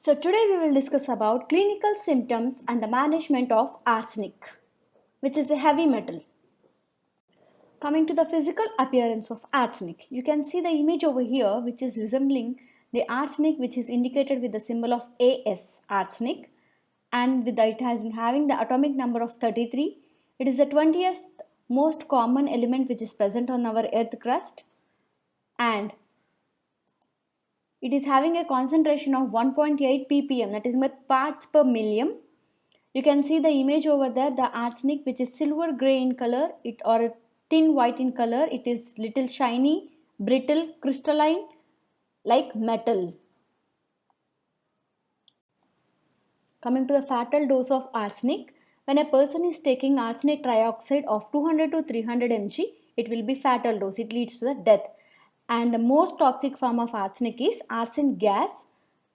So today we will discuss about clinical symptoms and the management of arsenic, which is a heavy metal. Coming to the physical appearance of arsenic, you can see the image over here which is resembling the arsenic which is indicated with the symbol of As, arsenic, and with it having the atomic number of 33. It is the 20th most common element which is present on our earth crust, and it is having a concentration of 1.8 ppm, that is parts per million. You can see the image over there, the arsenic which is silver grey in color, or thin white in color. It is little shiny, brittle, crystalline like metal. Coming to the fatal dose of arsenic, when a person is taking arsenic trioxide of 200 to 300 mg, it will be fatal dose. It leads to the death. And the most toxic form of arsenic is arsen gas.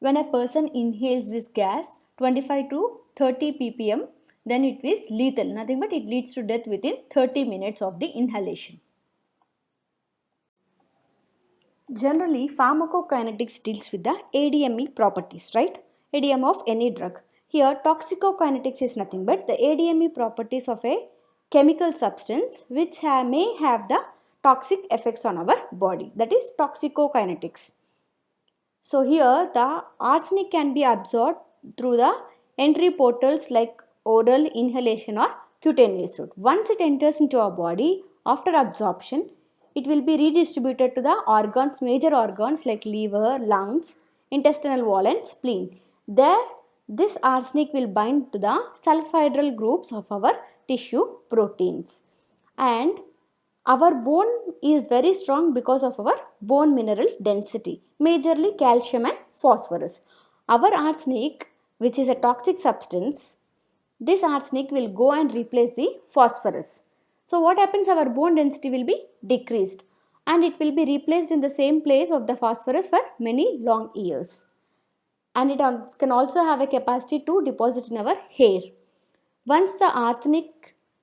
When a person inhales this gas 25 to 30 ppm, then it is lethal. Nothing but it leads to death within 30 minutes of the inhalation. Generally, pharmacokinetics deals with the ADME properties, right? ADM of any drug. Here, toxicokinetics is nothing but the ADME properties of a chemical substance which may have the toxic effects on our body. That is toxicokinetics. So here, the arsenic can be absorbed through the entry portals like oral, inhalation or cutaneous route. Once it enters into our body, after absorption, it will be redistributed to the organs, major organs like liver, lungs, intestinal wall and spleen. There, this arsenic will bind to the sulfhydryl groups of our tissue proteins. And our bone is very strong because of our bone mineral density, majorly calcium and phosphorus. Our arsenic, which is a toxic substance, this arsenic will go and replace the phosphorus. So what happens, our bone density will be decreased and it will be replaced in the same place of the phosphorus for many long years. And it can also have a capacity to deposit in our hair. Once the arsenic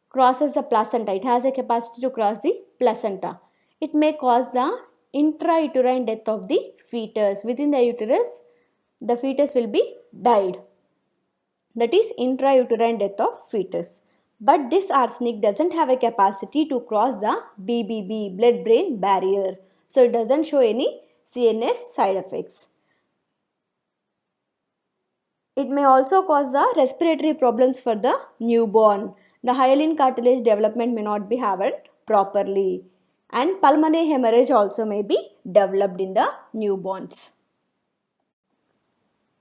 crosses the placenta, it has a capacity to cross the placenta. It may cause the intrauterine death of the fetus. Within the uterus, the fetus will be died. That is intrauterine death of fetus. But this arsenic doesn't have a capacity to cross the BBB, blood-brain barrier. So it doesn't show any CNS side effects. It may also cause the respiratory problems for the newborn. The hyaline cartilage development may not be happened properly. And pulmonary hemorrhage also may be developed in the newborns.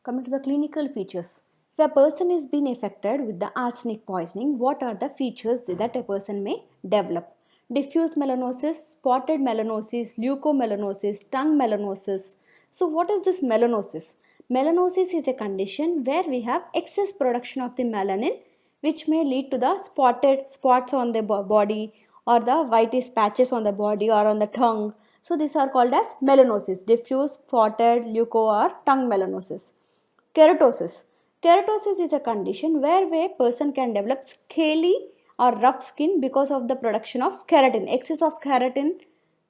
Coming to the clinical features. If a person is being affected with the arsenic poisoning, what are the features that a person may develop? Diffuse melanosis, spotted melanosis, leukomelanosis, tongue melanosis. So what is this melanosis? Melanosis is a condition where we have excess production of the melanin, which may lead to the spotted spots on the body or the whitish patches on the body or on the tongue. So these are called as melanosis, diffuse, spotted, leuko or tongue melanosis. Keratosis. Keratosis is a condition where a person can develop scaly or rough skin because of the production of keratin. Excess of keratin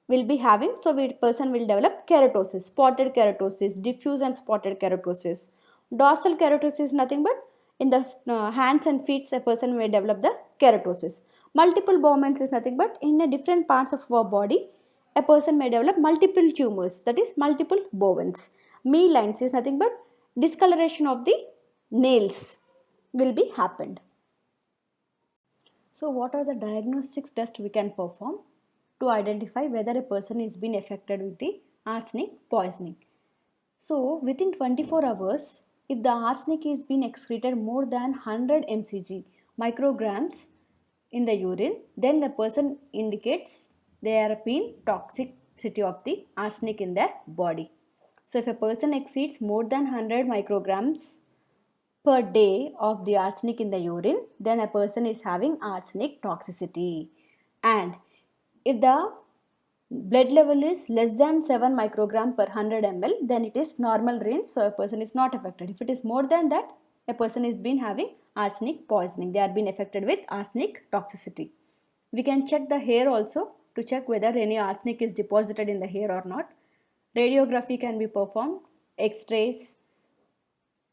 will be having, so the person will develop keratosis, spotted keratosis, diffuse and spotted keratosis. Dorsal keratosis is nothing but in the hands and feet a person may develop the keratosis. Multiple bowmans is nothing but in a different parts of our body a person may develop multiple tumors, that is multiple bowens. Me lines is nothing but discoloration of the nails will be happened. So what are the diagnostics tests we can perform to identify whether a person is being affected with the arsenic poisoning? So within 24 hours, if the arsenic is being excreted more than 100 mcg micrograms in the urine, then the person indicates there have been toxicity of the arsenic in their body. So if a person exceeds more than 100 micrograms per day of the arsenic in the urine, then a person is having arsenic toxicity. And if the blood level is less than 7 microgram per 100 ml, then it is normal range, so a person is not affected. If it is more than that, a person is been having arsenic poisoning. They are being affected with arsenic toxicity. We can check the hair also to check whether any arsenic is deposited in the hair or not. Radiography can be performed, X-rays,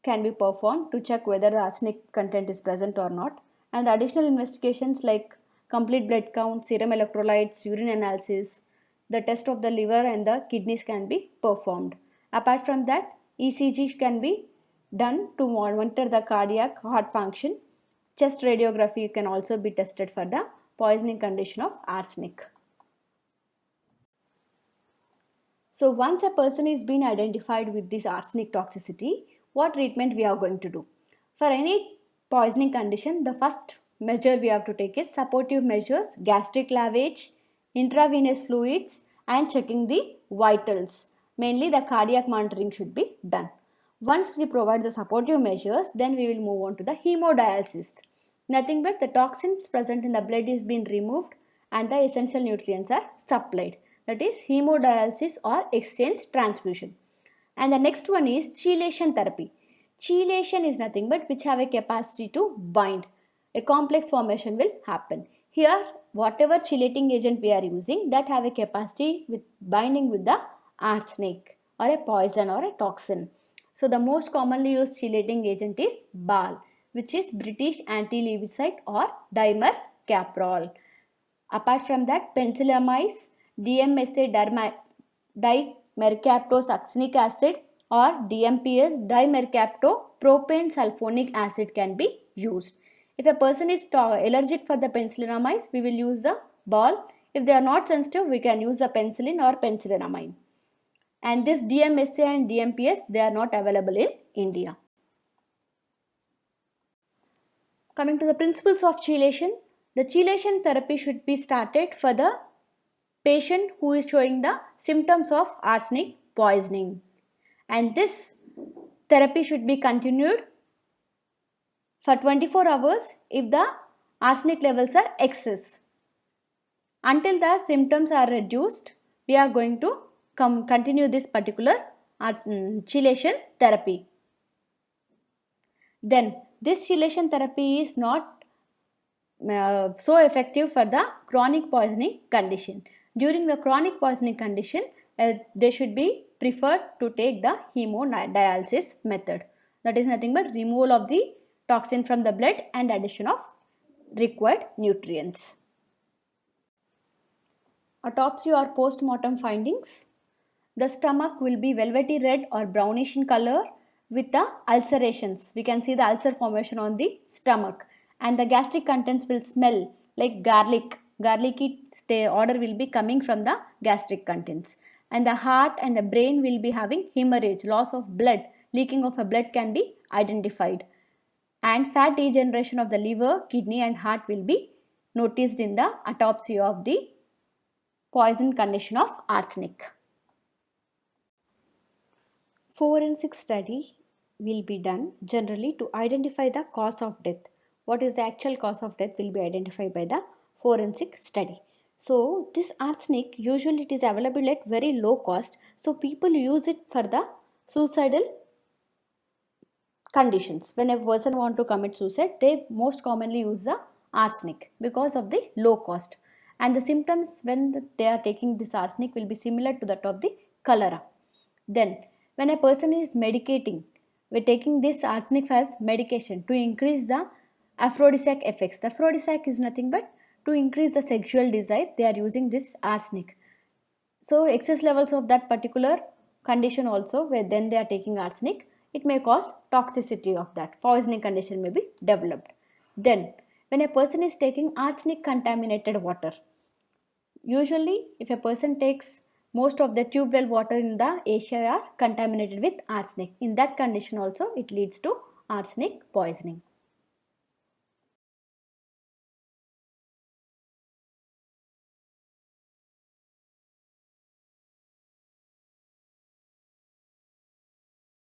can be performed to check whether the arsenic content is present or not, and the additional investigations like complete blood count, serum electrolytes, urine analysis, the test of the liver and the kidneys can be performed. Apart from that, ECG can be done to monitor the cardiac heart function. Chest radiography can also be tested for the poisoning condition of arsenic. So once a person is being identified with this arsenic toxicity, what treatment we are going to do? For any poisoning condition, the first measure we have to take is supportive measures, gastric lavage, intravenous fluids and checking the vitals. Mainly the cardiac monitoring should be done. Once we provide the supportive measures, then we will move on to the hemodialysis. Nothing but the toxins present in the blood is being removed and the essential nutrients are supplied. That is hemodialysis or exchange transfusion. And the next one is chelation therapy. Chelation is nothing but which have a capacity to bind. A complex formation will happen. Here, whatever chelating agent we are using, that have a capacity with binding with the arsenic or a poison or a toxin. So the most commonly used chelating agent is BAL, which is British anti-leukocyte or dimercaprol. Apart from that, penicillamine, DMSA dimercaptosuccinic acid or DMPS dimercaptopropane sulfonic acid can be used. If a person is allergic for the penicillamine, we will use the BAL. If they are not sensitive, we can use the penicillin or penicillamine. And this DMSA and DMPS, they are not available in India. Coming to the principles of chelation, the chelation therapy should be started for the patient who is showing the symptoms of arsenic poisoning, and this therapy should be continued for 24 hours if the arsenic levels are excess. Until the symptoms are reduced, we are going to continue this particular chelation therapy. Then this chelation therapy is not so effective for the chronic poisoning condition. During the chronic poisoning condition, they should be preferred to take the hemodialysis method. That is nothing but removal of the toxin from the blood and addition of required nutrients. Autopsy or post-mortem findings. The stomach will be velvety red or brownish in color with the ulcerations. We can see the ulcer formation on the stomach, and the gastric contents will smell like garlic. Garlicky odor will be coming from the gastric contents, and the heart and the brain will be having hemorrhage, loss of blood, leaking of a blood can be identified, and fat degeneration of the liver, kidney and heart will be noticed in the autopsy of the poison condition of arsenic. Forensic study will be done generally to identify the cause of death. What is the actual cause of death will be identified by the forensic study. So this arsenic usually it is available at very low cost, so people use it for the suicidal conditions. When a person want to commit suicide, they most commonly use the arsenic because of the low cost, and the symptoms when they are taking this arsenic will be similar to that of the cholera. Then when a person is medicating, we're taking this arsenic as medication to increase the aphrodisiac effects. The aphrodisiac is nothing but to increase the sexual desire, they are using this arsenic. So excess levels of that particular condition also, where then they are taking arsenic, it may cause toxicity of that poisoning condition may be developed. Then when a person is taking arsenic contaminated water, usually if a person takes most of the tube well water in the Asia are contaminated with arsenic, in that condition also it leads to arsenic poisoning.